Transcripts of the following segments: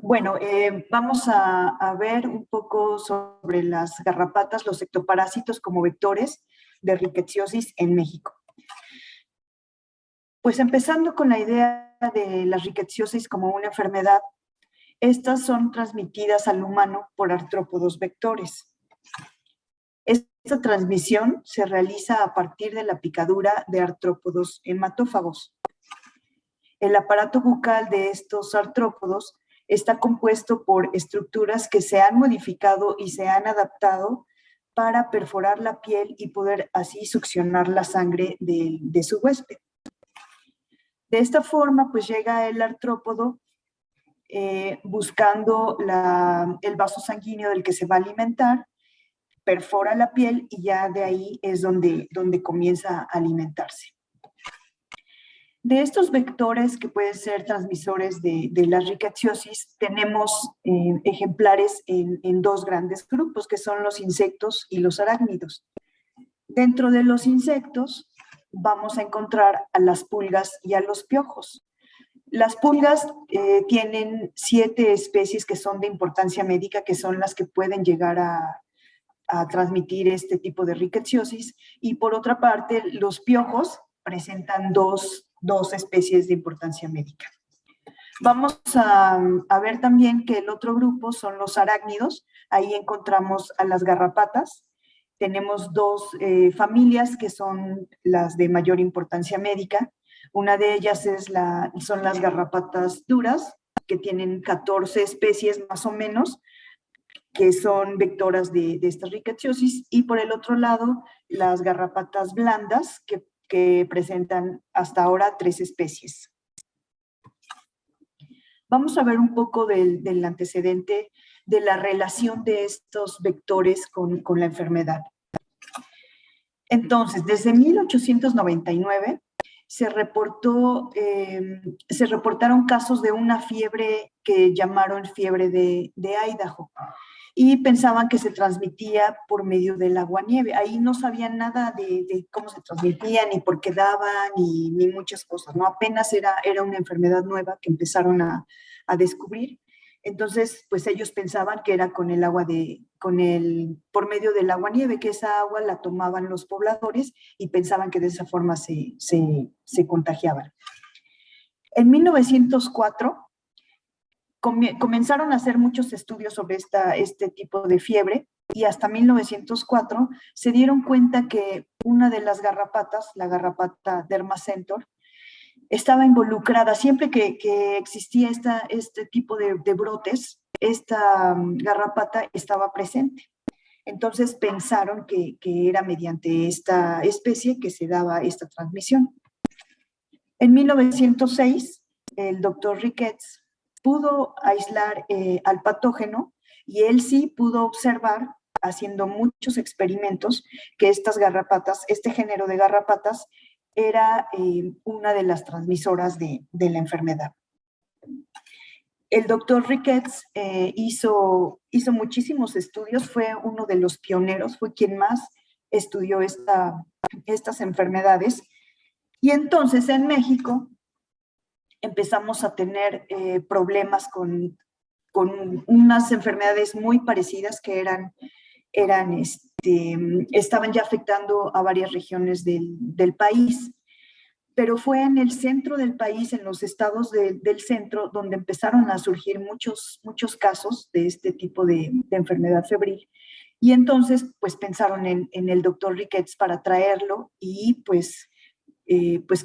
Bueno, vamos a ver un poco sobre las garrapatas, los ectoparásitos como vectores de rickettsiosis en México. Pues empezando con la idea de la rickettsiosis como una enfermedad, estas son transmitidas al humano por artrópodos vectores. Esta transmisión se realiza a partir de la picadura de artrópodos hematófagos. El aparato bucal de estos artrópodos está compuesto por estructuras que se han modificado y se han adaptado para perforar la piel y poder así succionar la sangre de su huésped. De esta forma, pues llega el artrópodo buscando el vaso sanguíneo del que se va a alimentar, perfora la piel y ya de ahí es donde comienza a alimentarse. De estos vectores que pueden ser transmisores de la rickettsiosis, tenemos ejemplares en dos grandes grupos, que son los insectos y los arácnidos. Dentro de los insectos vamos a encontrar a las pulgas y a los piojos. Las pulgas tienen 7 especies que son de importancia médica, que son las que pueden llegar a transmitir este tipo de rickettsiosis, y por otra parte, los piojos presentan dos especies de importancia médica. Vamos a ver también que el otro grupo son los arácnidos. Ahí encontramos a las garrapatas. Tenemos dos familias que son las de mayor importancia médica. Una de ellas son las garrapatas duras, que tienen 14 especies más o menos, que son vectoras de esta rickettsiosis, y por el otro lado, las garrapatas blandas, que presentan hasta ahora 3 especies. Vamos a ver un poco del antecedente de la relación de estos vectores con la enfermedad. Entonces, desde 1899 se reportaron casos de una fiebre que llamaron fiebre de Idaho, y pensaban que se transmitía por medio del agua-nieve. Ahí no sabían nada de cómo se transmitía, ni por qué daban, ni muchas cosas, ¿no? Apenas era una enfermedad nueva que empezaron a descubrir. Entonces, pues ellos pensaban que era por medio del agua-nieve, que esa agua la tomaban los pobladores y pensaban que de esa forma se contagiaban. En 1904, comenzaron a hacer muchos estudios sobre este tipo de fiebre, y hasta 1904 se dieron cuenta que una de las garrapatas, la garrapata Dermacentor, estaba involucrada. Siempre que existía este tipo de brotes, esta garrapata estaba presente. Entonces pensaron que era mediante esta especie que se daba esta transmisión. En 1906, el doctor Ricketts pudo aislar al patógeno, y él sí pudo observar, haciendo muchos experimentos, que estas garrapatas, este género de garrapatas, era una de las transmisoras de la enfermedad. El doctor Ricketts hizo muchísimos estudios, fue uno de los pioneros, fue quien más estudió estas enfermedades. Y entonces en México empezamos a tener problemas con unas enfermedades muy parecidas que estaban ya afectando a varias regiones del país. Pero fue en el centro del país, en los estados del centro, donde empezaron a surgir muchos casos de este tipo de enfermedad febril. Y entonces, pues pensaron en el doctor Ricketts para traerlo y pues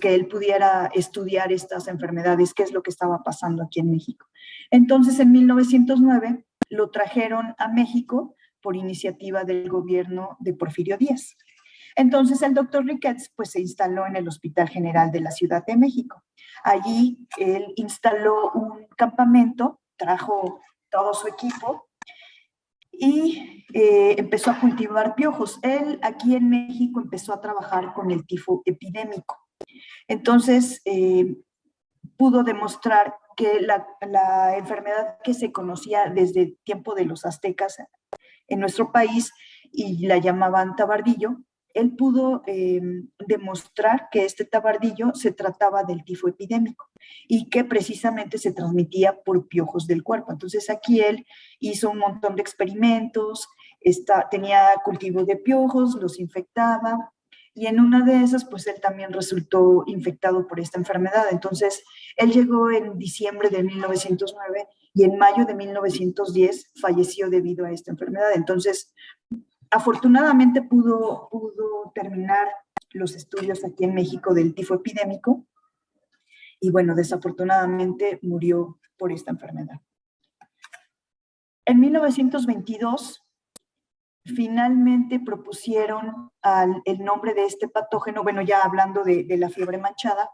que él pudiera estudiar estas enfermedades, qué es lo que estaba pasando aquí en México. Entonces, en 1909 lo trajeron a México por iniciativa del gobierno de Porfirio Díaz. Entonces, el doctor Ricketts pues se instaló en el Hospital General de la Ciudad de México. Allí él instaló un campamento, trajo todo su equipo y empezó a cultivar piojos. Él aquí en México empezó a trabajar con el tifo epidémico. Entonces, pudo demostrar que la enfermedad que se conocía desde el tiempo de los aztecas en nuestro país y la llamaban tabardillo, él pudo demostrar que este tabardillo se trataba del tifo epidémico y que precisamente se transmitía por piojos del cuerpo. Entonces aquí él hizo un montón de experimentos, tenía cultivo de piojos, los infectaba, y en una de esas, pues él también resultó infectado por esta enfermedad. Entonces, él llegó en diciembre de 1909 y en mayo de 1910 falleció debido a esta enfermedad. Entonces, afortunadamente pudo terminar los estudios aquí en México del tifo epidémico y bueno, desafortunadamente murió por esta enfermedad. En 1922, finalmente propusieron el nombre de este patógeno, bueno, ya hablando de la fiebre manchada,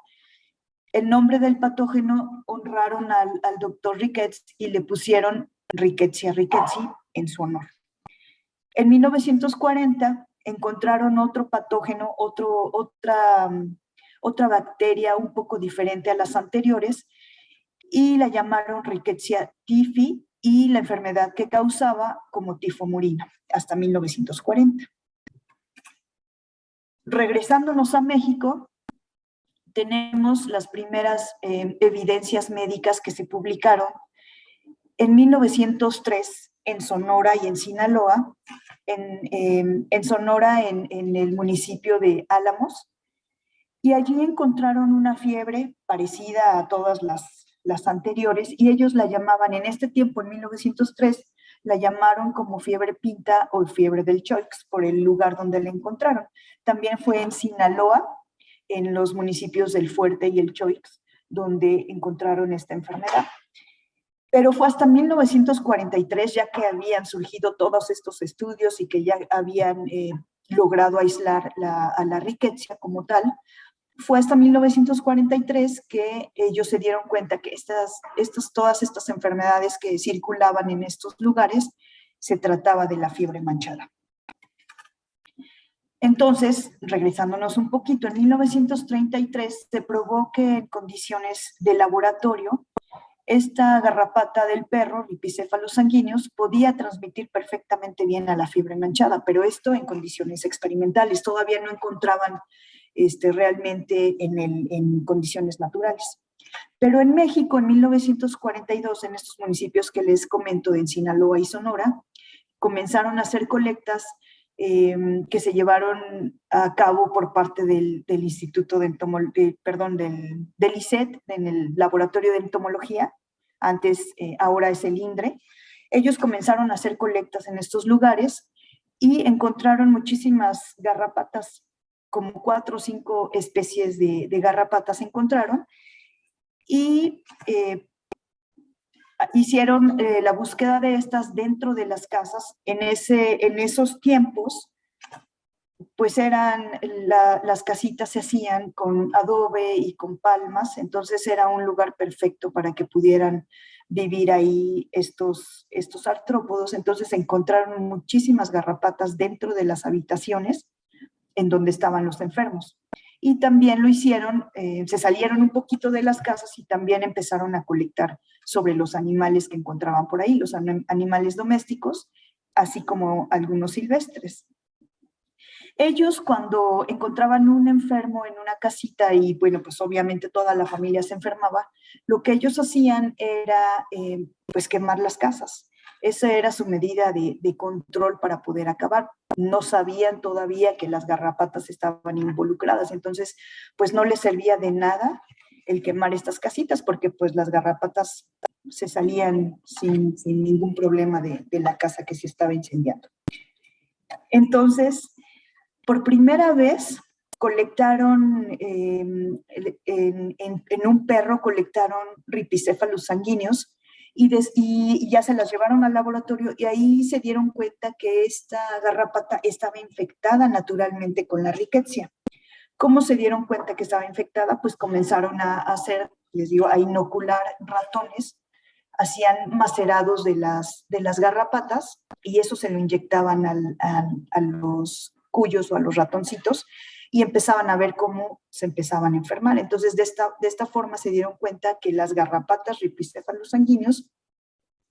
el nombre del patógeno honraron al doctor Ricketts y le pusieron Rickettsia rickettsii en su honor. En 1940 encontraron otro patógeno, otra bacteria un poco diferente a las anteriores y la llamaron Rickettsia typhi y la enfermedad que causaba como tifo murina hasta 1940. Regresándonos a México, tenemos las primeras evidencias médicas que se publicaron en 1903 en Sonora y en Sinaloa, en Sonora en el municipio de Álamos, y allí encontraron una fiebre parecida a todas las anteriores, y ellos la llamaban, en este tiempo, en 1903, la llamaron como fiebre pinta o fiebre del Choix, por el lugar donde la encontraron. También fue en Sinaloa, en los municipios del Fuerte y el Choix, donde encontraron esta enfermedad. Pero fue hasta 1943, ya que habían surgido todos estos estudios y que ya habían logrado aislar a la Rickettsia como tal, fue hasta 1943 que ellos se dieron cuenta que todas estas enfermedades que circulaban en estos lugares se trataba de la fiebre manchada. Entonces, regresándonos un poquito, en 1933 se probó que en condiciones de laboratorio, esta garrapata del perro, Rhipicephalus sanguineus, podía transmitir perfectamente bien a la fiebre manchada, pero esto en condiciones experimentales, todavía no encontraban realmente en condiciones naturales. Pero en México, en 1942, en estos municipios que les comento, en Sinaloa y Sonora, comenzaron a hacer colectas que se llevaron a cabo por parte del Instituto del ICET, en el Laboratorio de Entomología, antes, ahora es el INDRE. Ellos comenzaron a hacer colectas en estos lugares y encontraron muchísimas garrapatas, como 4 o 5 especies de garrapatas encontraron, y hicieron la búsqueda de estas dentro de las casas. En esos tiempos, pues las casitas se hacían con adobe y con palmas, entonces era un lugar perfecto para que pudieran vivir ahí estos artrópodos. Entonces encontraron muchísimas garrapatas dentro de las habitaciones en donde estaban los enfermos. Y también lo hicieron, se salieron un poquito de las casas y también empezaron a colectar sobre los animales que encontraban por ahí, los animales domésticos, así como algunos silvestres. Ellos, cuando encontraban un enfermo en una casita y, bueno, pues obviamente toda la familia se enfermaba, lo que ellos hacían era, pues, quemar las casas. Esa era su medida de control para poder acabar. No sabían todavía que las garrapatas estaban involucradas, entonces, pues no les servía de nada el quemar estas casitas, porque pues las garrapatas se salían sin ningún problema de la casa que se estaba incendiando. Entonces, por primera vez colectaron, en un perro colectaron Rhipicephalus sanguineus y ya se las llevaron al laboratorio y ahí se dieron cuenta que esta garrapata estaba infectada naturalmente con la Rickettsia. ¿Cómo se dieron cuenta que estaba infectada? Pues comenzaron a hacer, les digo, a inocular ratones, hacían macerados de las garrapatas y eso se lo inyectaban a los cuyos o a los ratoncitos y empezaban a ver cómo se empezaban a enfermar. Entonces, de esta forma se dieron cuenta que las garrapatas Rhipicephalus sanguineus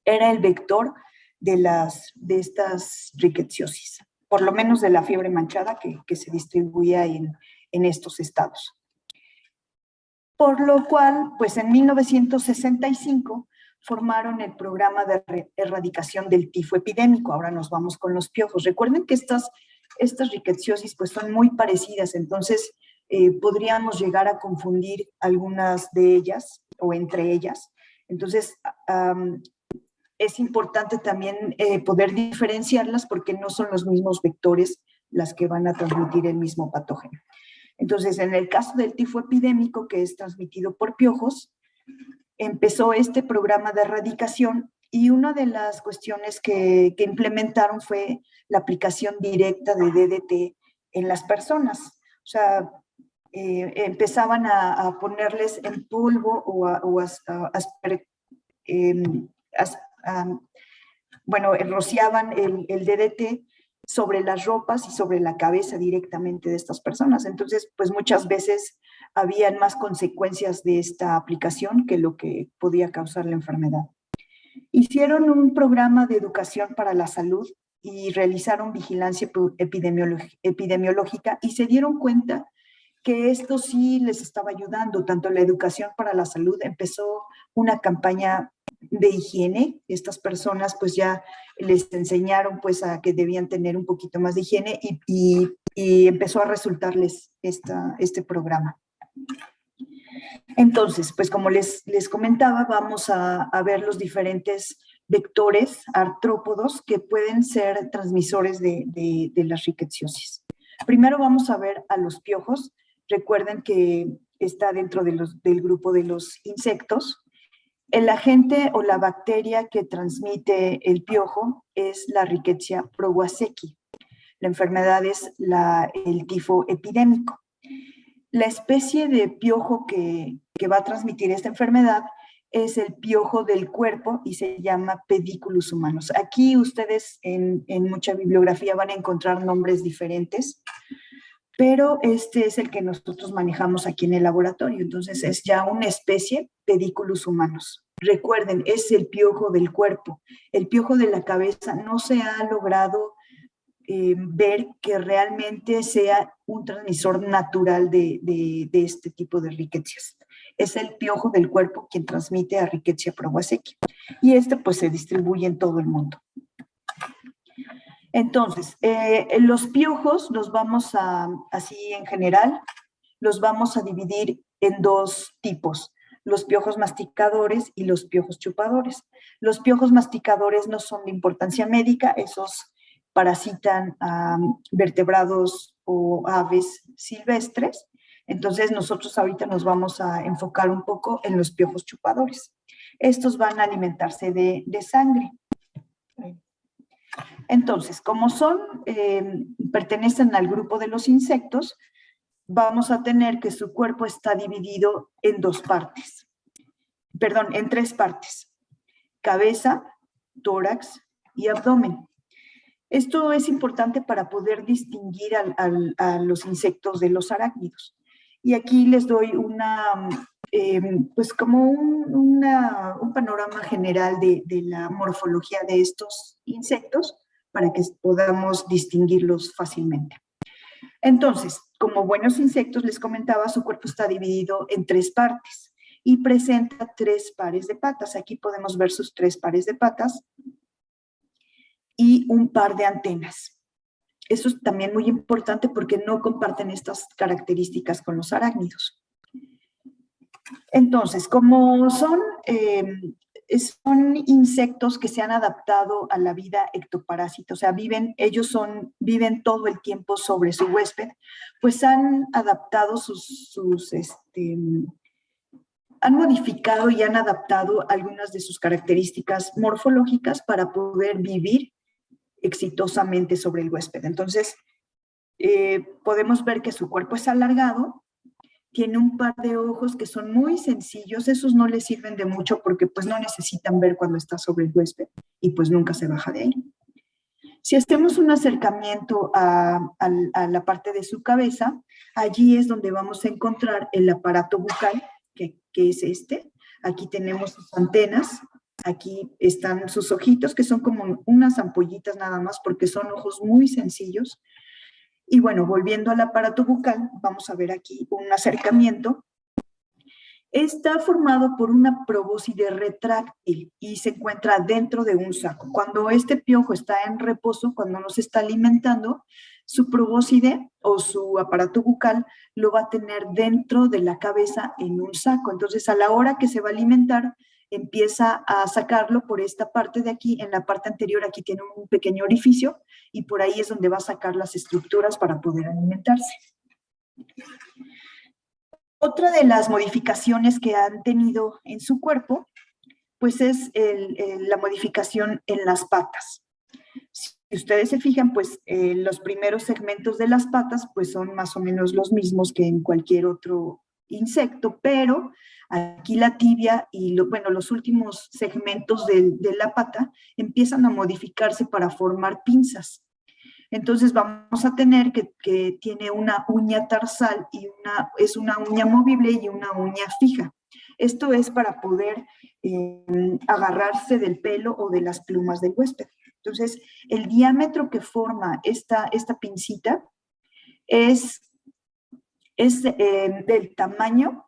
era el vector de estas rickettsiosis. por lo menos de la fiebre manchada que se distribuía en estos estados. Por lo cual, pues en 1965 formaron el programa de erradicación del tifo epidémico. Ahora nos vamos con los piojos. Recuerden que estas rickettsiosis pues son muy parecidas, entonces podríamos llegar a confundir algunas de ellas o entre ellas. Entonces, es importante también poder diferenciarlas porque no son los mismos vectores las que van a transmitir el mismo patógeno. Entonces, en el caso del tifo epidémico, que es transmitido por piojos, empezó este programa de erradicación y una de las cuestiones que implementaron fue la aplicación directa de DDT en las personas. O sea, empezaban a ponerles en polvo rociaban el DDT sobre las ropas y sobre la cabeza directamente de estas personas. Entonces, pues muchas veces habían más consecuencias de esta aplicación que lo que podía causar la enfermedad. Hicieron un programa de educación para la salud y realizaron vigilancia epidemiológica y se dieron cuenta que esto sí les estaba ayudando, tanto la educación para la salud, empezó una campaña de higiene. Estas personas pues ya les enseñaron pues a que debían tener un poquito más de higiene y empezó a resultarles este programa. Entonces, pues como les comentaba, vamos a ver los diferentes vectores artrópodos que pueden ser transmisores de las rickettsiosis. Primero vamos a ver a los piojos. Recuerden que está dentro del grupo de los insectos. El agente o la bacteria que transmite el piojo es la Rickettsia prowazekii. La enfermedad es el tifo epidémico. La especie de piojo que va a transmitir esta enfermedad es el piojo del cuerpo y se llama Pediculus humanus. Aquí ustedes en mucha bibliografía van a encontrar nombres diferentes, pero este es el que nosotros manejamos aquí en el laboratorio. Entonces es ya una especie, Pediculus humanus. Recuerden, es el piojo del cuerpo. El piojo de la cabeza no se ha logrado ver que realmente sea un transmisor natural de este tipo de rickettsias. Es el piojo del cuerpo quien transmite a Rickettsia prowazekii. Y este pues se distribuye en todo el mundo. Entonces, los piojos los vamos así en general, los vamos a dividir en dos tipos, los piojos masticadores y los piojos chupadores. Los piojos masticadores no son de importancia médica, esos parasitan a vertebrados o aves silvestres. Entonces, nosotros ahorita nos vamos a enfocar un poco en los piojos chupadores. Estos van a alimentarse de sangre. Entonces, como pertenecen al grupo de los insectos, vamos a tener que su cuerpo está dividido en en tres partes: cabeza, tórax y abdomen. Esto es importante para poder distinguir a los insectos de los arácnidos. Y aquí les doy pues como un panorama general de la morfología de estos insectos para que podamos distinguirlos fácilmente. Entonces, como buenos insectos, les comentaba, su cuerpo está dividido en tres partes y presenta tres pares de patas. Aquí podemos ver sus tres pares de patas y un par de antenas. Eso es también muy importante porque no comparten estas características con los arácnidos. Entonces, como son insectos que se han adaptado a la vida ectoparásita, o sea, viven todo el tiempo sobre su huésped, pues han adaptado han modificado y han adaptado algunas de sus características morfológicas para poder vivir exitosamente sobre el huésped. Entonces, podemos ver que su cuerpo es alargado, tiene un par de ojos que son muy sencillos, esos no les sirven de mucho porque pues no necesitan ver cuando está sobre el huésped y pues nunca se baja de ahí. Si hacemos un acercamiento a la parte de su cabeza, allí es donde vamos a encontrar el aparato bucal, que es este. Aquí tenemos sus antenas Aquí están sus ojitos, que son como unas ampollitas nada más, porque son ojos muy sencillos. Y bueno, volviendo al aparato bucal, vamos a ver aquí un acercamiento. Está formado por una probóscide retráctil y se encuentra dentro de un saco. Cuando este piojo está en reposo, cuando no se está alimentando, su probóscide o su aparato bucal lo va a tener dentro de la cabeza en un saco. Entonces, a la hora que se va a alimentar, empieza a sacarlo por esta parte de aquí. En la parte anterior aquí tiene un pequeño orificio y por ahí es donde va a sacar las estructuras para poder alimentarse. Otra de las modificaciones que han tenido en su cuerpo, pues es la modificación en las patas. Si ustedes se fijan, pues los primeros segmentos de las patas pues son más o menos los mismos que en cualquier otro insecto, pero aquí la tibia y bueno, los últimos segmentos de la pata empiezan a modificarse para formar pinzas. Entonces vamos a tener que tiene una uña tarsal y es una uña movible y una uña fija. Esto es para poder agarrarse del pelo o de las plumas del huésped. Entonces, el diámetro que forma esta pincita es del tamaño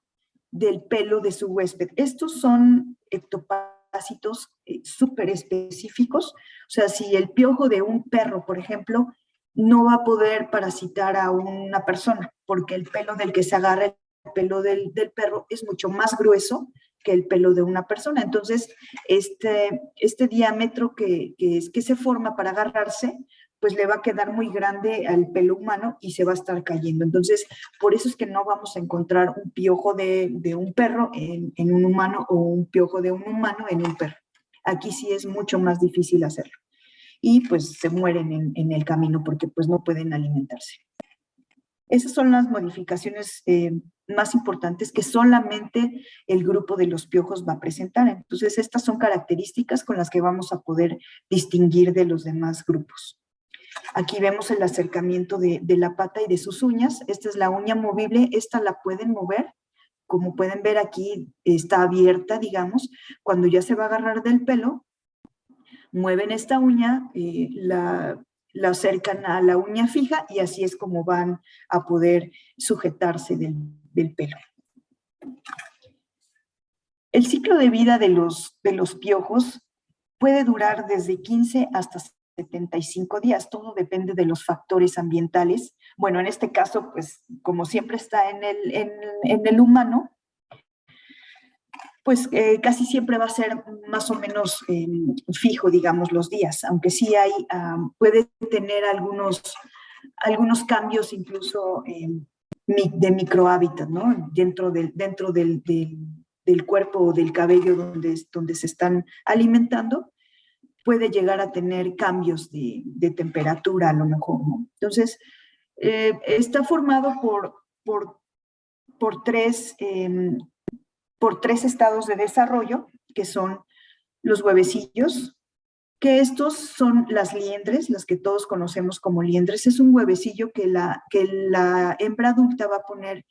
del pelo de su huésped. Estos son ectoparásitos súper específicos. O sea, si el piojo de un perro, por ejemplo, no va a poder parasitar a una persona, porque el pelo del que se agarra el pelo del perro es mucho más grueso que el pelo de una persona. Entonces, este diámetro que se forma para agarrarse, pues le va a quedar muy grande al pelo humano y se va a estar cayendo. Entonces, por eso es que no vamos a encontrar un piojo de un perro en un humano o un piojo de un humano en un perro. Aquí sí es mucho más difícil hacerlo. Y pues se mueren en el camino porque pues no pueden alimentarse. Esas son las modificaciones más importantes que solamente el grupo de los piojos va a presentar. Entonces, estas son características con las que vamos a poder distinguir de los demás grupos. Aquí vemos el acercamiento de la pata y de sus uñas. Esta es la uña movible, esta la pueden mover. Como pueden ver aquí, está abierta, digamos. Cuando ya se va a agarrar del pelo, mueven esta uña, la acercan a la uña fija y así es como van a poder sujetarse del pelo. El ciclo de vida de los piojos puede durar desde 15 hasta 75 días, todo depende de los factores ambientales. Bueno, en este caso, pues como siempre está en el humano, pues casi siempre va a ser más o menos fijo, digamos, los días, aunque sí puede tener algunos cambios incluso de microhábitat, ¿no? Dentro del cuerpo o del cabello donde se están alimentando, puede llegar a tener cambios de temperatura a lo mejor, ¿no? Entonces, está formado por tres estados de desarrollo, que son los huevecillos, que estos son las liendres, las que todos conocemos como liendres. Es un huevecillo que la hembra adulta va a poner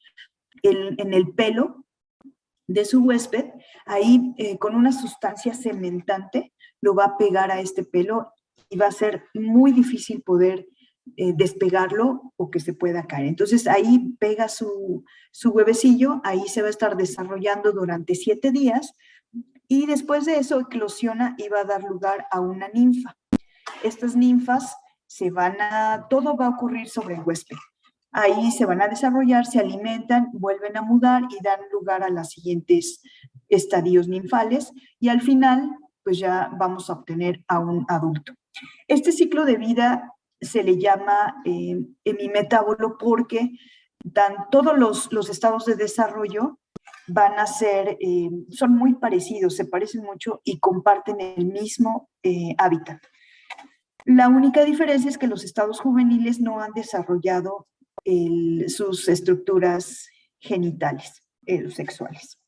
en el pelo de su huésped, ahí con una sustancia cementante lo va a pegar a este pelo y va a ser muy difícil poder despegarlo o que se pueda caer. Entonces ahí pega su huevecillo, ahí se va a estar desarrollando durante 7 días y después de eso eclosiona y va a dar lugar a una ninfa. Estas ninfas todo va a ocurrir sobre el huésped. Ahí se van a desarrollar, se alimentan, vuelven a mudar y dan lugar a los siguientes estadios ninfales y al final pues ya vamos a obtener a un adulto. Este ciclo de vida se le llama hemimetábolo porque todos los estados de desarrollo van a ser, son muy parecidos, se parecen mucho y comparten el mismo hábitat. La única diferencia es que los estados juveniles no han desarrollado sus estructuras genitales, sexuales.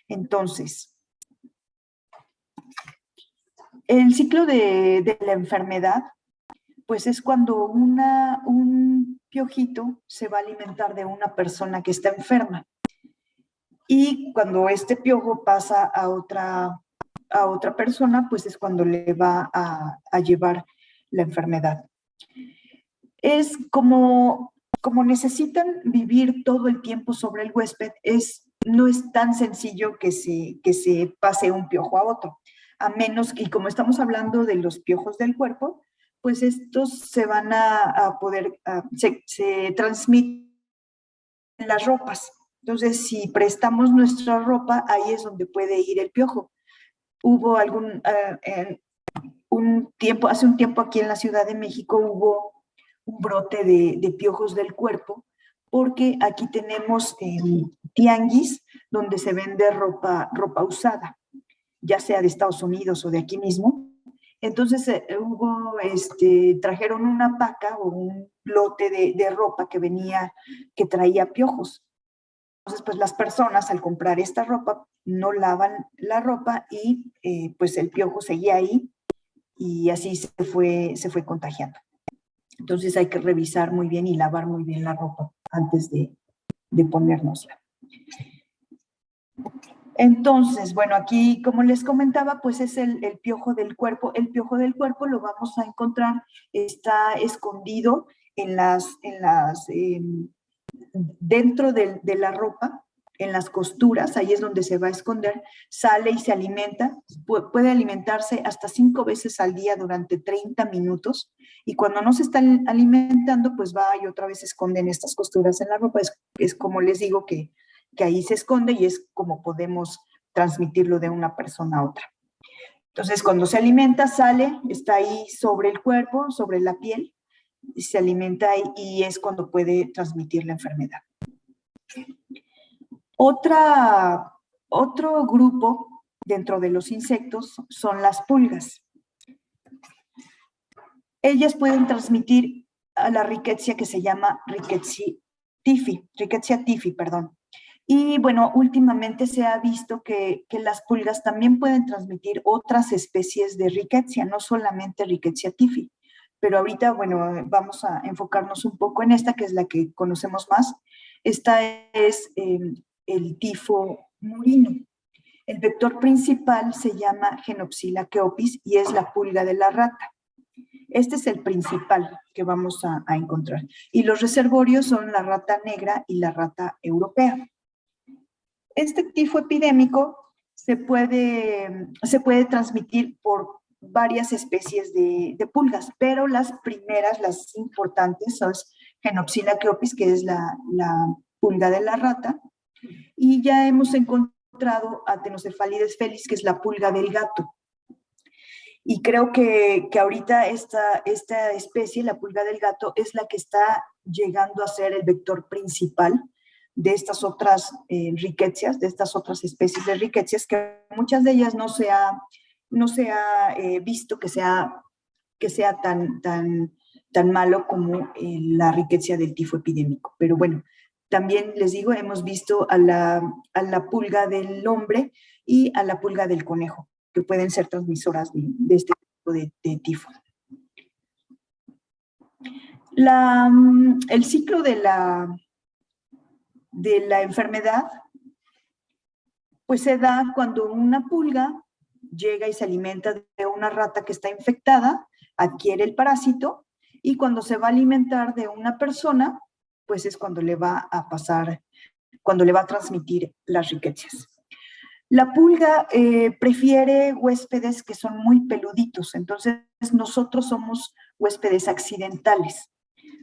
Entonces, el ciclo de la enfermedad, pues es cuando un piojito se va a alimentar de una persona que está enferma. Y cuando este piojo pasa a otra a otra persona, pues es cuando le va a llevar la enfermedad. Es como necesitan vivir todo el tiempo sobre el huésped, no es tan sencillo que se pase un piojo a otro, a menos que, y como estamos hablando de los piojos del cuerpo, pues estos se van a poder, se transmiten en las ropas. Entonces, si prestamos nuestra ropa, ahí es donde puede ir el piojo. Hubo hace un tiempo aquí en la Ciudad de México hubo un brote de piojos del cuerpo, porque aquí tenemos tianguis donde se vende ropa usada, ya sea de Estados Unidos o de aquí mismo. Entonces trajeron una paca o un lote de ropa que traía piojos. Entonces, pues las personas al comprar esta ropa no lavan la ropa y pues el piojo seguía ahí y así se fue contagiando. Entonces hay que revisar muy bien y lavar muy bien la ropa antes de ponérnosla. Entonces, bueno, aquí, como les comentaba, pues es el piojo del cuerpo. El piojo del cuerpo lo vamos a encontrar, está escondido dentro de la ropa, en las costuras, ahí es donde se va a esconder, sale y se alimenta, puede alimentarse hasta 5 veces al día durante 30 minutos, y cuando no se está alimentando, pues va y otra vez se esconde en estas costuras en la ropa. Es como les digo que ahí se esconde y es como podemos transmitirlo de una persona a otra. Entonces, cuando se alimenta, sale, está ahí sobre el cuerpo, sobre la piel, se alimenta y es cuando puede transmitir la enfermedad. Otro grupo dentro de los insectos son las pulgas. Ellas pueden transmitir a la rickettsia que se llama Rickettsia tiffi, perdón. Y bueno, últimamente se ha visto que las pulgas también pueden transmitir otras especies de rickettsia, no solamente Rickettsia tiffi. Pero ahorita, bueno, vamos a enfocarnos un poco en esta, que es la que conocemos más. Esta es el tifo murino. El vector principal se llama Genopsila keopis y es la pulga de la rata. Este es el principal que vamos a encontrar. Y los reservorios son la rata negra y la rata europea. Este tifo epidémico se puede transmitir por varias especies de pulgas, pero las primeras, las importantes, son Genopsila keopis, que es la pulga de la rata, y ya hemos encontrado Atenocefalides felis, que es la pulga del gato. Y creo que ahorita esta especie, la pulga del gato, es la que está llegando a ser el vector principal de estas otras rickettsias, de estas otras especies de rickettsias, que muchas de ellas no se ha visto que sea tan malo como la rickettsia del tifo epidémico. Pero bueno, también les digo, hemos visto a la pulga del hombre y a la pulga del conejo, que pueden ser transmisoras de este tipo de tifo. El ciclo de la enfermedad pues se da cuando una pulga llega y se alimenta de una rata que está infectada, adquiere el parásito, y cuando se va a alimentar de una persona, pues es cuando le va a pasar, cuando le va a transmitir las rickettsias. La pulga prefiere huéspedes que son muy peluditos, entonces nosotros somos huéspedes accidentales.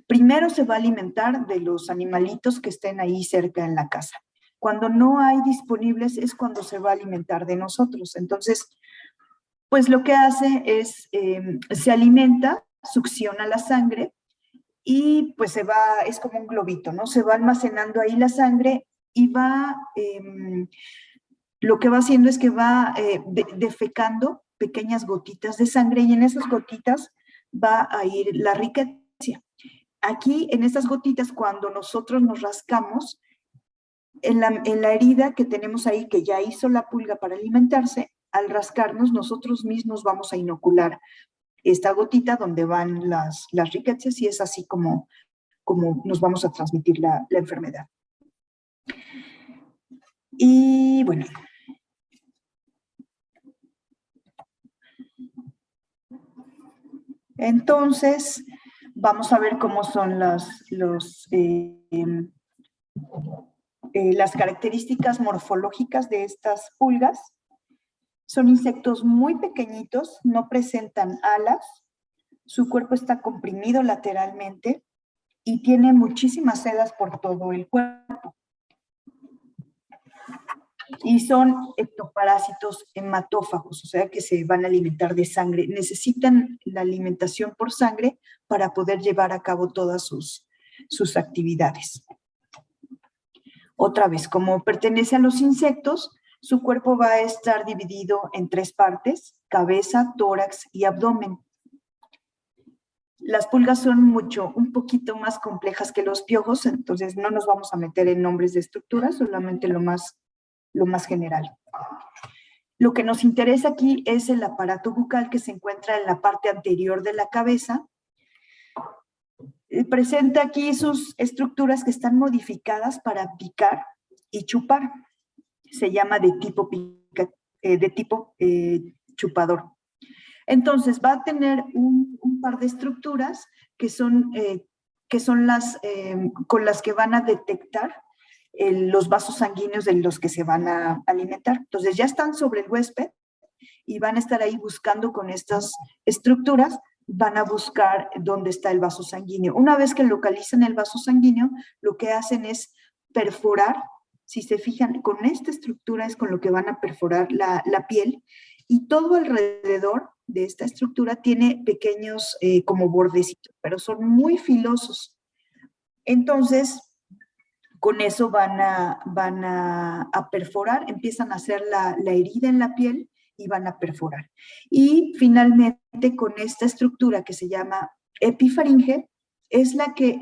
Primero se va a alimentar de los animalitos que estén ahí cerca en la casa. Cuando no hay disponibles es cuando se va a alimentar de nosotros. Entonces, pues lo que hace es, se alimenta, succiona la sangre y pues es como un globito, ¿no? Se va almacenando ahí la sangre y lo que va haciendo es que va defecando pequeñas gotitas de sangre y en esas gotitas va a ir la rickettsia. Aquí, en estas gotitas, cuando nosotros nos rascamos, en la herida que tenemos ahí, que ya hizo la pulga para alimentarse, al rascarnos, nosotros mismos vamos a inocular esta gotita donde van las rickettsias y es así como nos vamos a transmitir la enfermedad. Y bueno, Entonces, vamos a ver cómo son las características morfológicas de estas pulgas. Son insectos muy pequeñitos, no presentan alas, su cuerpo está comprimido lateralmente y tiene muchísimas sedas por todo el cuerpo. Y son ectoparásitos hematófagos, o sea que se van a alimentar de sangre. Necesitan la alimentación por sangre para poder llevar a cabo todas sus actividades. Otra vez, como pertenece a los insectos, su cuerpo va a estar dividido en 3 partes: cabeza, tórax y abdomen. Las pulgas son un poquito más complejas que los piojos, entonces no nos vamos a meter en nombres de estructuras, solamente lo más general. Lo que nos interesa aquí es el aparato bucal que se encuentra en la parte anterior de la cabeza. Presenta aquí sus estructuras que están modificadas para picar y chupar. Se llama de tipo chupador. Entonces va a tener un par de estructuras que son las con las que van a detectar los vasos sanguíneos de los que se van a alimentar. Entonces ya están sobre el huésped y van a estar ahí buscando con estas estructuras, van a buscar dónde está el vaso sanguíneo. Una vez que localizan el vaso sanguíneo, lo que hacen es perforar. Si se fijan, con esta estructura es con lo que van a perforar la piel, y todo alrededor de esta estructura tiene pequeños como bordecitos, pero son muy filosos. Entonces, con eso van a perforar, empiezan a hacer la herida en la piel y van a perforar. Y finalmente, con esta estructura que se llama epifaringe, es la que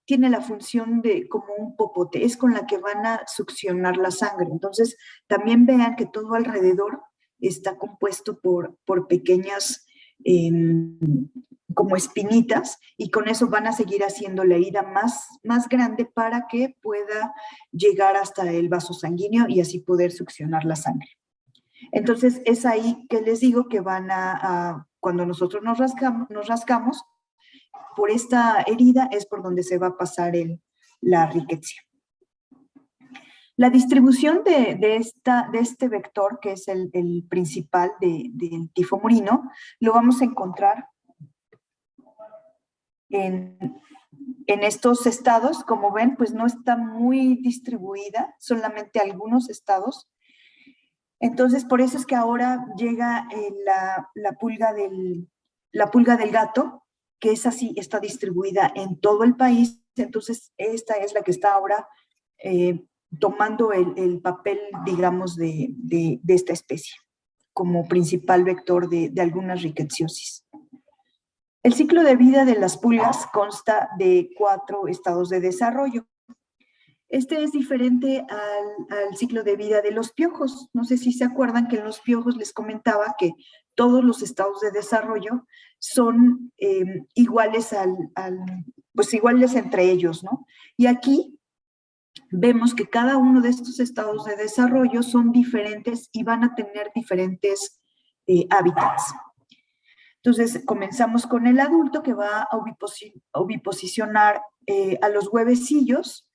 tiene la función de como un popote, es con la que van a succionar la sangre. Entonces, también vean que todo alrededor está compuesto por pequeñas como espinitas, y con eso van a seguir haciendo la herida más grande para que pueda llegar hasta el vaso sanguíneo y así poder succionar la sangre. Entonces, es ahí que les digo que cuando nosotros nos rascamos, por esta herida es por donde se va a pasar la riqueza. La distribución de este vector, que es el principal del tifo murino, lo vamos a encontrar en estos estados. Como ven, pues no está muy distribuida, solamente algunos estados. Entonces, por eso es que ahora llega la pulga del gato, que es así, está distribuida en todo el país. Entonces, esta es la que está ahora tomando el papel, digamos, de esta especie, como principal vector de algunas rickettsiosis. El ciclo de vida de las pulgas consta de 4 estados de desarrollo. Este es diferente al ciclo de vida de los piojos. No sé si se acuerdan que en los piojos les comentaba que todos los estados de desarrollo son iguales pues iguales entre ellos, ¿no? Y aquí vemos que cada uno de estos estados de desarrollo son diferentes y van a tener diferentes hábitats. Entonces, comenzamos con el adulto, que va a oviposicionar a los huevecillos.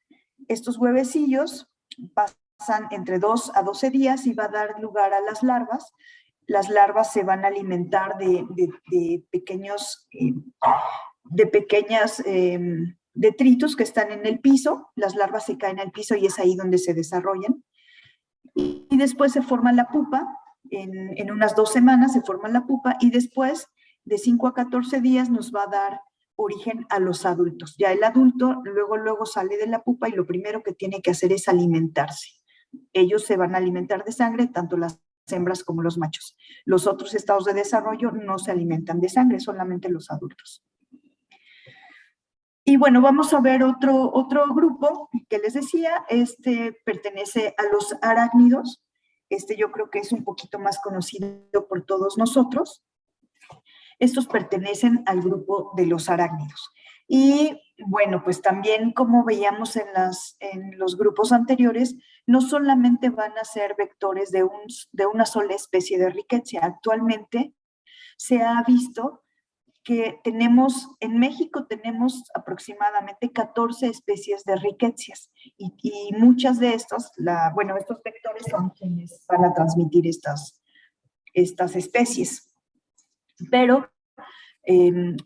Estos huevecillos pasan entre 2 a 12 días y va a dar lugar a las larvas. Las larvas se van a alimentar de pequeños detritus que están en el piso. Las larvas se caen al piso y es ahí donde se desarrollan. Y después se forma la pupa. En unas 2 semanas se forma la pupa, y después de 5 a 14 días nos va a dar origen a los adultos. Ya el adulto luego sale de la pupa y lo primero que tiene que hacer es alimentarse. Ellos se van a alimentar de sangre, tanto las hembras como los machos. Los otros estados de desarrollo no se alimentan de sangre, solamente los adultos. Y bueno, vamos a ver otro grupo que les decía. Pertenece a los arácnidos. Yo creo que es un poquito más conocido por todos nosotros. Estos pertenecen al grupo de los arácnidos. Y bueno, pues también, como veíamos en los grupos anteriores, no solamente van a ser vectores de una sola especie de rickettsia. Actualmente se ha visto que en México tenemos aproximadamente 14 especies de ricketsias y muchas de estas, estos vectores son quienes van a transmitir estas especies. Pero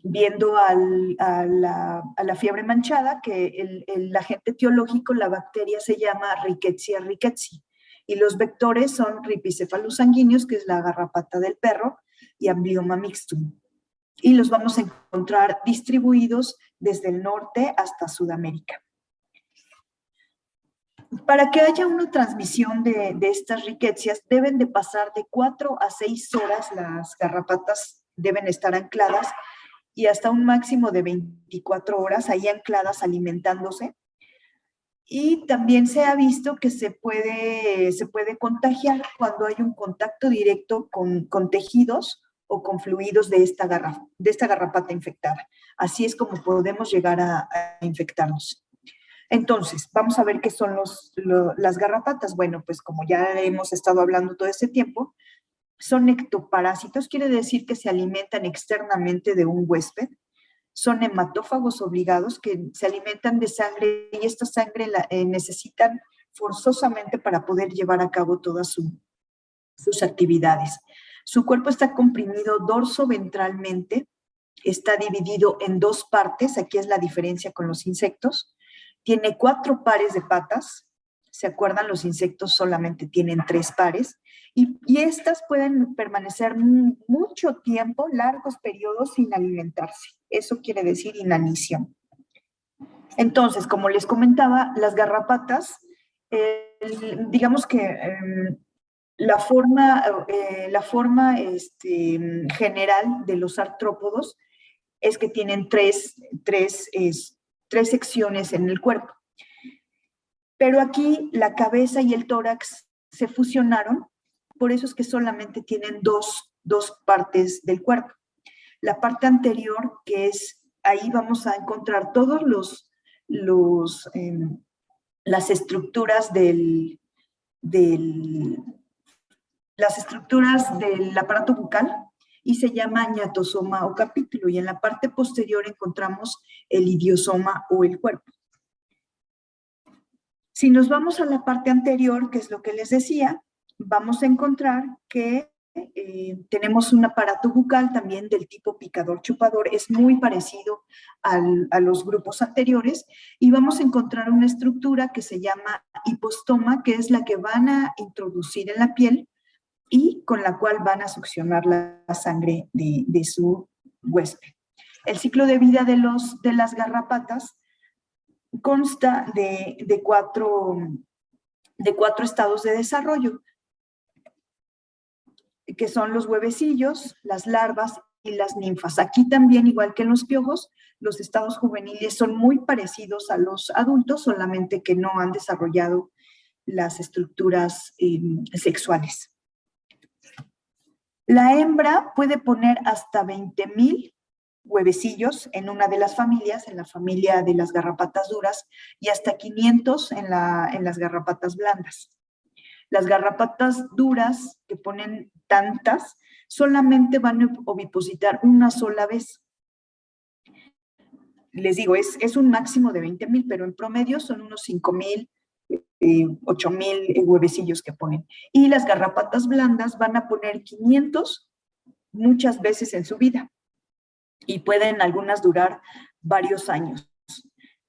viendo a la fiebre manchada, que el agente etiológico, la bacteria se llama Rickettsia rickettsii, y los vectores son Rhipicephalus sanguineus, que es la garrapata del perro, y Amblyomma mixtum. Y los vamos a encontrar distribuidos desde el norte hasta Sudamérica. Para que haya una transmisión de estas rickettsias, deben de pasar de 4 a 6 horas, las garrapatas deben estar ancladas, y hasta un máximo de 24 horas ahí ancladas alimentándose. Y también se ha visto que se puede contagiar cuando hay un contacto directo con tejidos o con fluidos de esta garrapata infectada. Así es como podemos llegar a infectarnos. Entonces, vamos a ver qué son las garrapatas. Bueno, pues como ya hemos estado hablando todo este tiempo, son ectoparásitos, quiere decir que se alimentan externamente de un huésped. Son hematófagos obligados, que se alimentan de sangre, y esta sangre necesitan forzosamente para poder llevar a cabo todas sus actividades. Su cuerpo está comprimido dorso-ventralmente, está dividido en 2 partes, aquí es la diferencia con los insectos. Tiene 4 pares de patas, ¿se acuerdan? Los insectos solamente tienen 3 pares, y estas pueden permanecer mucho tiempo, largos periodos, sin alimentarse. Eso quiere decir inanición. Entonces, como les comentaba, las garrapatas, digamos que la forma general de los artrópodos es que tienen tres secciones en el cuerpo. Pero aquí la cabeza y el tórax se fusionaron, por eso es que solamente tienen dos partes del cuerpo. La parte anterior, que es, ahí vamos a encontrar todos las estructuras las estructuras del aparato bucal, y se llama ñatosoma o capítulo, y en la parte posterior encontramos el idiosoma o el cuerpo. Si nos vamos a la parte anterior, que es lo que les decía, vamos a encontrar que tenemos un aparato bucal también del tipo picador-chupador, es muy parecido a los grupos anteriores, y vamos a encontrar una estructura que se llama hipostoma, que es la que van a introducir en la piel y con la cual van a succionar la sangre de su huésped. El ciclo de vida de las garrapatas consta de cuatro estados de desarrollo, que son los huevecillos, las larvas y las ninfas. Aquí también, igual que en los piojos, los estados juveniles son muy parecidos a los adultos, solamente que no han desarrollado las estructuras sexuales. La hembra puede poner hasta 20,000 huevecillos en una de las familias, en la familia de las garrapatas duras, y hasta 500 en las garrapatas blandas. Las garrapatas duras, que ponen tantas, solamente van a ovipositar una sola vez. Les digo, es un máximo de 20,000, pero en promedio son unos 5,000, 8,000 huevecillos que ponen. Y las garrapatas blandas van a poner 500 muchas veces en su vida, y pueden algunas durar varios años.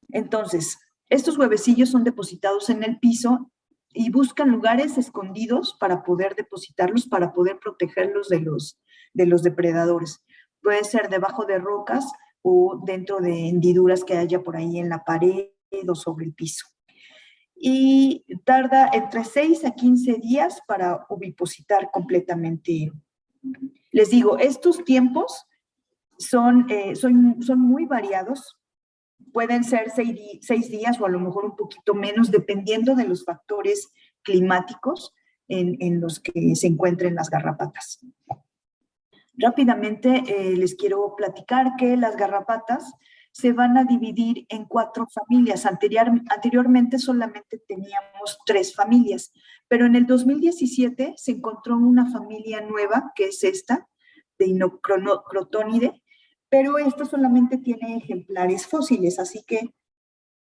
Entonces, estos huevecillos son depositados en el piso y buscan lugares escondidos para poder depositarlos, para poder protegerlos de los depredadores. Puede ser debajo de rocas o dentro de hendiduras que haya por ahí en la pared o sobre el piso. Y tarda entre 6 a 15 días para ovipositar completamente. Les digo, estos tiempos son muy variados. Pueden ser 6 días o a lo mejor un poquito menos, dependiendo de los factores climáticos en los que se encuentren las garrapatas. Rápidamente les quiero platicar que las garrapatas se van a dividir en 4 familias. Anteriormente solamente teníamos 3 familias, pero en el 2017 se encontró una familia nueva, que es esta, de Dinocrotonidae, pero esta solamente tiene ejemplares fósiles, así que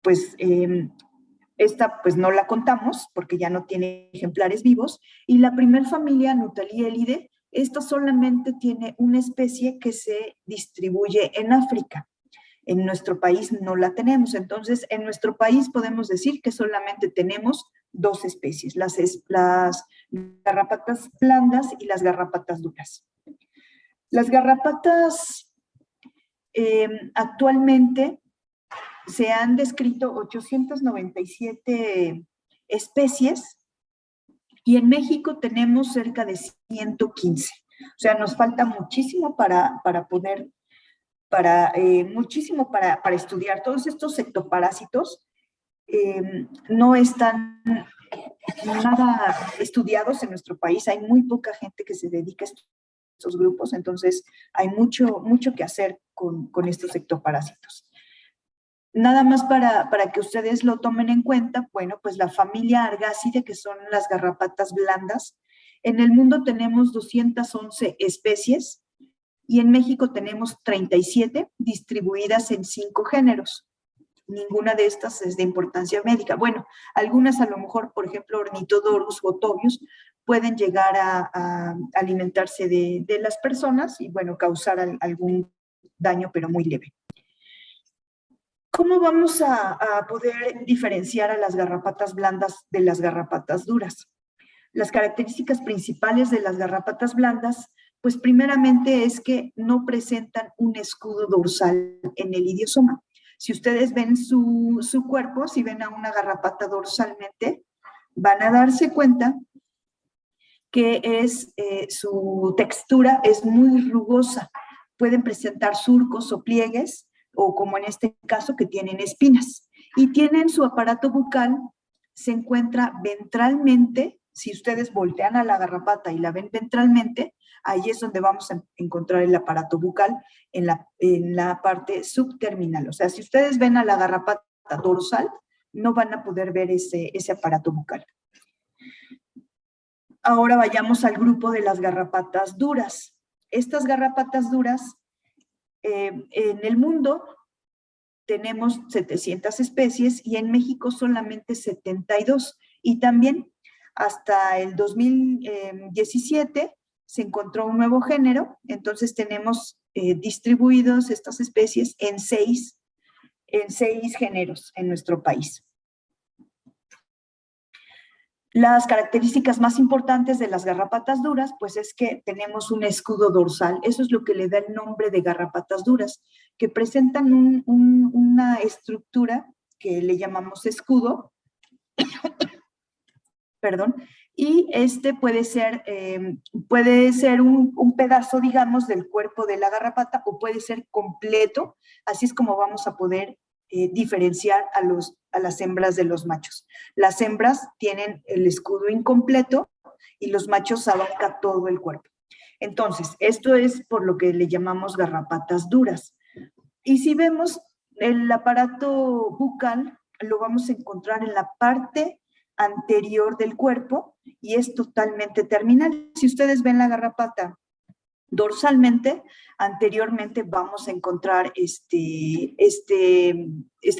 pues esta pues no la contamos porque ya no tiene ejemplares vivos. Y la primer familia, Nuttaliellidae, esta solamente tiene una especie que se distribuye en África. En nuestro país no la tenemos. Entonces, en nuestro país podemos decir que solamente tenemos dos especies, las garrapatas blandas y las garrapatas duras. Las garrapatas actualmente se han descrito 897 especies y en México tenemos cerca de 115. O sea, nos falta muchísimo para poder, muchísimo para estudiar. Todos estos ectoparásitos no están nada estudiados en nuestro país. Hay muy poca gente que se dedica a estos grupos, entonces hay mucho que hacer con estos ectoparásitos. Nada más para que ustedes lo tomen en cuenta, bueno, pues la familia Argácide, que son las garrapatas blandas. En el mundo tenemos 211 especies y en México tenemos 37 distribuidas en 5 géneros. Ninguna de estas es de importancia médica. Bueno, algunas a lo mejor, por ejemplo, Ornithodorus gotovius, pueden llegar a alimentarse de las personas y, bueno, causar algún daño, pero muy leve. ¿Cómo vamos a poder diferenciar a las garrapatas blandas de las garrapatas duras? Las características principales de las garrapatas blandas, pues primeramente es que no presentan un escudo dorsal en el iliosoma. Si ustedes ven su cuerpo, si ven a una garrapata dorsalmente, van a darse cuenta que su textura es muy rugosa. Pueden presentar surcos o pliegues, o como en este caso, que tienen espinas. Y tienen su aparato bucal, se encuentra ventralmente. Si ustedes voltean a la garrapata y la ven ventralmente, ahí es donde vamos a encontrar el aparato bucal en la parte subterminal. O sea, si ustedes ven a la garrapata dorsal, no van a poder ver ese aparato bucal. Ahora vayamos al grupo de las garrapatas duras. Estas garrapatas duras, en el mundo tenemos 700 especies y en México solamente 72. Y también hasta el 2017 se encontró un nuevo género, entonces tenemos distribuidos estas especies en seis géneros en nuestro país. Las características más importantes de las garrapatas duras, pues es que tenemos un escudo dorsal. Eso es lo que le da el nombre de garrapatas duras, que presentan una estructura que le llamamos escudo, perdón, y puede ser un pedazo, digamos, del cuerpo de la garrapata o puede ser completo. Así es como vamos a poder diferenciar a las hembras de los machos. Las hembras tienen el escudo incompleto y los machos abarcan todo el cuerpo. Entonces, esto es por lo que le llamamos garrapatas duras. Y si vemos el aparato bucal, lo vamos a encontrar en la parte anterior del cuerpo y es totalmente terminal. Si ustedes ven la garrapata dorsalmente, anteriormente vamos a encontrar este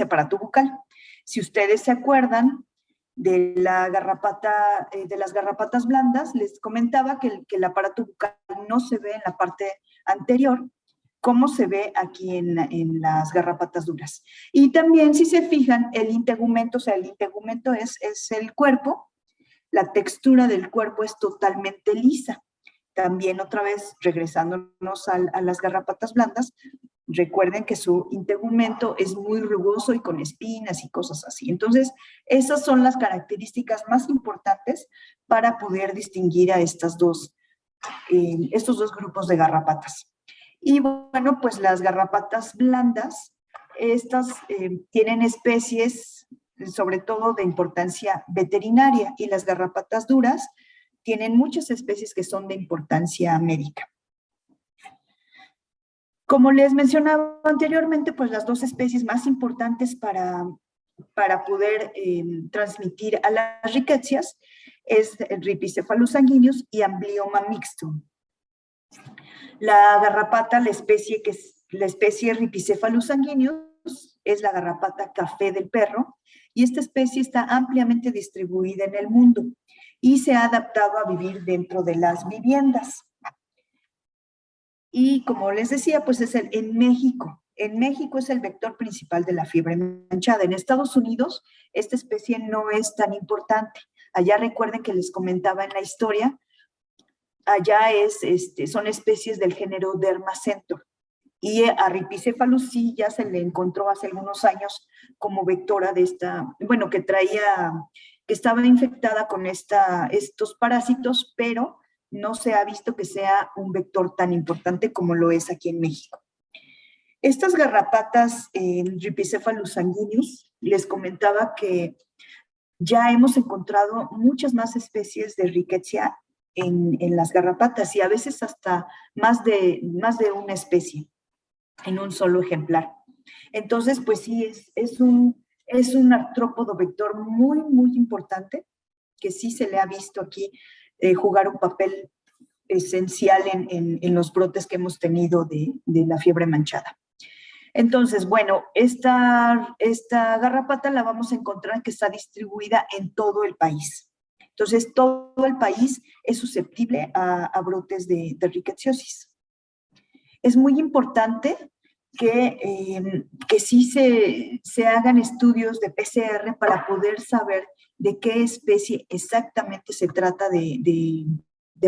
aparato bucal. Si ustedes se acuerdan de las garrapatas blandas, les comentaba que el aparato bucal no se ve en la parte anterior, como se ve aquí en las garrapatas duras. Y también, si se fijan, el integumento, o sea, el integumento es el cuerpo, la textura del cuerpo es totalmente lisa. También otra vez, regresándonos a las garrapatas blandas, recuerden que su integumento es muy rugoso y con espinas y cosas así. Entonces, esas son las características más importantes para poder distinguir a estos dos grupos de garrapatas. Y bueno, pues las garrapatas blandas, estas tienen especies sobre todo de importancia veterinaria y las garrapatas duras tienen muchas especies que son de importancia médica. Como les mencionaba anteriormente, pues las dos especies más importantes para poder transmitir a las rickettsias es Rhipicephalus sanguineus y Amblyomma mixtum. La garrapata, la especie que La especie Rhipicephalus sanguineus es la garrapata café del perro y esta especie está ampliamente distribuida en el mundo y se ha adaptado a vivir dentro de las viviendas. Y como les decía, pues es en México. En México es el vector principal de la fiebre manchada. En Estados Unidos, esta especie no es tan importante. Allá recuerden que les comentaba en la historia, allá son especies del género Dermacentor. Y a Rhipicephalus sí ya se le encontró hace algunos años como vectora de esta, bueno, que estaba infectada con estos parásitos, pero no se ha visto que sea un vector tan importante como lo es aquí en México. Estas garrapatas Rhipicephalus sanguineus, les comentaba que ya hemos encontrado muchas más especies de Rickettsia en las garrapatas y a veces hasta más de una especie en un solo ejemplar. Entonces, pues sí, es un artrópodo vector muy, muy importante que sí se le ha visto aquí jugar un papel esencial en los brotes que hemos tenido de la fiebre manchada. Entonces, bueno, esta garrapata la vamos a encontrar que está distribuida en todo el país. Entonces, todo el país es susceptible a brotes de rickettsiosis. Es muy importante que sí se hagan estudios de PCR para poder saber de qué especie exactamente se trata de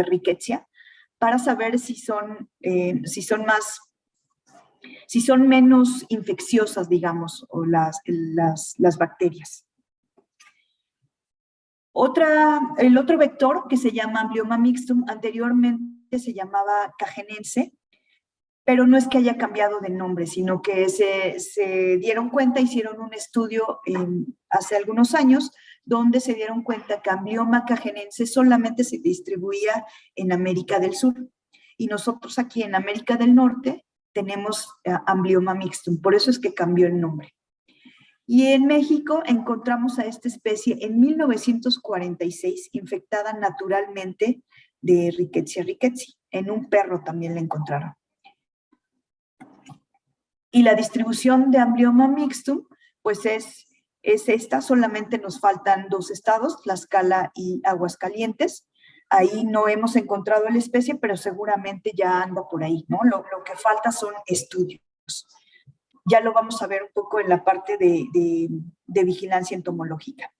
Rickettsia, para saber si son menos infecciosas, digamos, o las bacterias. El otro vector que se llama Amblyomma mixtum, anteriormente se llamaba cajenense, pero no es que haya cambiado de nombre, sino que se dieron cuenta, hicieron un estudio hace algunos años, donde se dieron cuenta que Amblyomma cajenense solamente se distribuía en América del Sur. Y nosotros aquí en América del Norte tenemos Amblyomma mixtum, por eso es que cambió el nombre. Y en México encontramos a esta especie en 1946, infectada naturalmente de Rickettsia rickettsii. En un perro también la encontraron. Y la distribución de Amblyomma mixtum, pues es esta, solamente nos faltan 2 estados, Tlaxcala y Aguascalientes. Ahí no hemos encontrado la especie, pero seguramente ya anda por ahí, ¿no? Lo que falta son estudios. Ya lo vamos a ver un poco en la parte de vigilancia entomológica.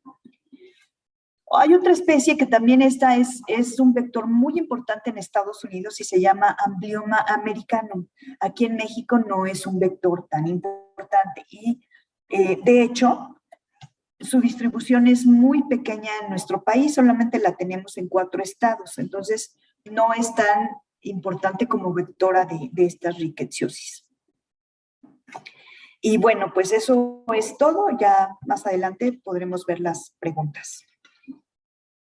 Hay otra especie que también es un vector muy importante en Estados Unidos y se llama Amblyomma americanum. Aquí en México no es un vector tan importante y de hecho su distribución es muy pequeña en nuestro país, solamente la tenemos en 4 estados, entonces no es tan importante como vectora de esta rickettsiosis. Y bueno, pues eso es todo, ya más adelante podremos ver las preguntas.